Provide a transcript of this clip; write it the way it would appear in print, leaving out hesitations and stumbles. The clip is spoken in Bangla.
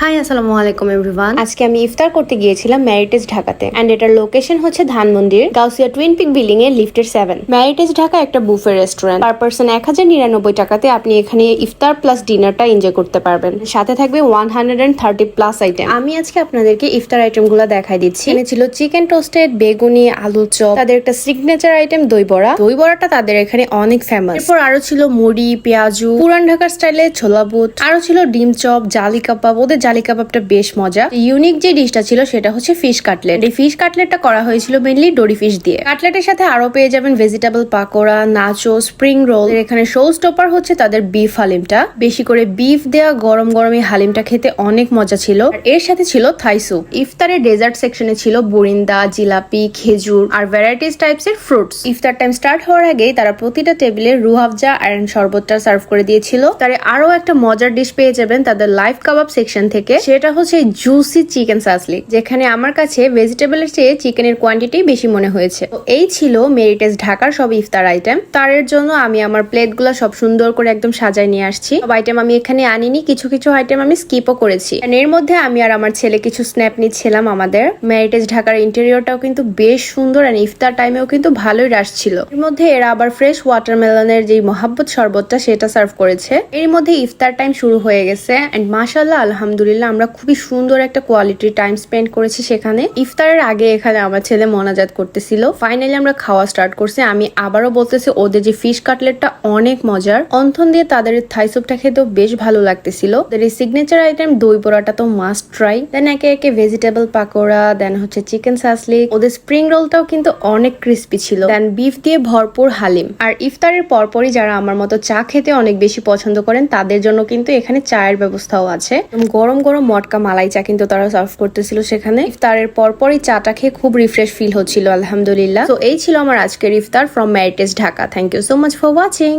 হাই আসসালামু আলাইকুম এভরিওয়ান। আজকে আমি ইফতার করতে গিয়েছিলাম ম্যারিটেজ ঢাকাতে এন্ড এটার লোকেশন হচ্ছে ধানমন্ডির গাউসিয়া টুইন পিক বিল্ডিং এর লিফটের 7। ম্যারিটেজ ঢাকা একটা বুফে রেস্টুরেন্ট। পার পারসন 1099 টাকাতে আপনি এখানে ইফতার প্লাস ডিনারটা এনজয় করতে পারবেন। সাথে থাকবে 130 প্লাস আইটেম। আমি আজকে আপনাদেরকে ইফতার আইটেম গুলো দেখাই দিচ্ছি। এখানে ছিল চিকেন টোস্টেড, বেগুনি, আলু চপ, তাদের একটা সিগনেচার আইটেম দই বড়া। দই বড়াটা তাদের এখানে অনেক ফেমাস। এরপর আরো ছিল মুড়ি, পেঁয়াজু, পুরান ঢাকার স্টাইলে ছোলা বুট, আরো ছিল ডিম চপ, জালি কাবাব। ওদের জালি কাবাবটা বেশ মজা। ইউনিক যে ডিশটা ছিল সেটা হচ্ছে ফিশ কাটলেট। এই ফিশ কাটলেটটা করা হয়েছিল মেইনলি ডোরি ফিশ দিয়ে। কাটলেটের সাথে আরো পেয়ে যাবেন ভেজিটেবল পাকোড়া, নাচো, স্প্রিং রোল। এখানে শো স্টপার হচ্ছে তাদের বিফ হালিমটা। বেশি করে বিফ দেয়া গরম গরম এই হালিমটা খেতে অনেক মজা ছিল। এর সাথে ছিল থাই স্যুপ। ইফতারের ডেজার্ট সেকশনে ছিল বুরিন্দা, জিলাপি, খেজুর আর ভ্যারাইটিস টাইপস এর ফ্রুটস। ইফতার টাইম স্টার্ট হওয়ার আগেই তারা প্রতিটা টেবিলে রুহাফজা আর শরবতটা সার্ভ করে দিয়েছিল। তারে আরো একটা মজার ডিশ পেয়ে যাবেন তাদের লাইভ কাবাব সেকশন থেকে। সেটা হচ্ছে জুসি চিকেন সাসলিক, যেখানে আমার কাছে ভেজিটেবলের চেয়ে চিকেনের কোয়ান্টিটি বেশি মনে হয়েছে। তো এই ছিল মেরিটেজ ঢাকার সব ইফতার আইটেম। তার জন্য আমি আমার প্লেটগুলো সব সুন্দর করে একদম সাজায় নিয়ে আসছি। সব আইটেম আমি এখানে আনিনি, কিছু কিছু আইটেম আমি স্কিপও করেছি। এর মধ্যে আমি আর আমার ছেলে কিছু স্ন্যাপ নিচ্ছিলাম। আমাদের মেরিটেজ ঢাকার ইন্টেরিয়রটাও কিন্তু বেশ সুন্দর আর ইফতার টাইমেও কিন্তু ভালোই রাশ ছিল। এর মধ্যে এরা আবার ফ্রেশ ওয়াটারমেলনের যে মহাব্বত শরবতটা সেটা সার্ভ করেছে। এর মধ্যে ইফতার টাইম শুরু হয়ে গেছে এন্ড মাশাআল্লাহ আলহামদুলিল্লাহ আমরা খুবই সুন্দর একটা কোয়ালিটির টাইম স্পেন্ড করেছি সেখানে। ইফতারের আগে এখানে আমার ছেলে মোনাজাত করতেছিল। ফাইনালি আমরা খাওয়া স্টার্ট করছি। আমি আবারও বলতেছি ওদের যে ফিশ কাটলেটটা অনেক মজার। অন্থন দিয়ে তাদের থাই স্যুপটা খেতেও বেশ ভালো লাগতেছিল। ওদের এই সিগনেচার আইটেম দই বড়াটা তো মাস্ট ট্রাই। দেন একে একে ভেজিটেবল পাকোড়া, দেন হচ্ছে চিকেন সাসলিক। ওদের স্প্রিং রোলটাও কিন্তু অনেক ক্রিস্পি ছিল। দেন বিফ দিয়ে ভরপুর হালিম। আর ইফতারের পরপরই যারা আমার মতো চা খেতে অনেক বেশি পছন্দ করেন তাদের জন্য কিন্তু এখানে চায়ের ব্যবস্থাও আছে। গরম গরম মটকা মালাই চা কিন্তু তারা সার্ভ করতেছিল সেখানে। ইফতারের পরপরই চাটা খেয়ে খুব রিফ্রেশ ফিল হচ্ছিল আলহামদুলিল্লাহ। তো এই ছিল আমার আজকের ইফতার ফ্রম ম্যারিটেজ Dhaka. Thank you so much for watching.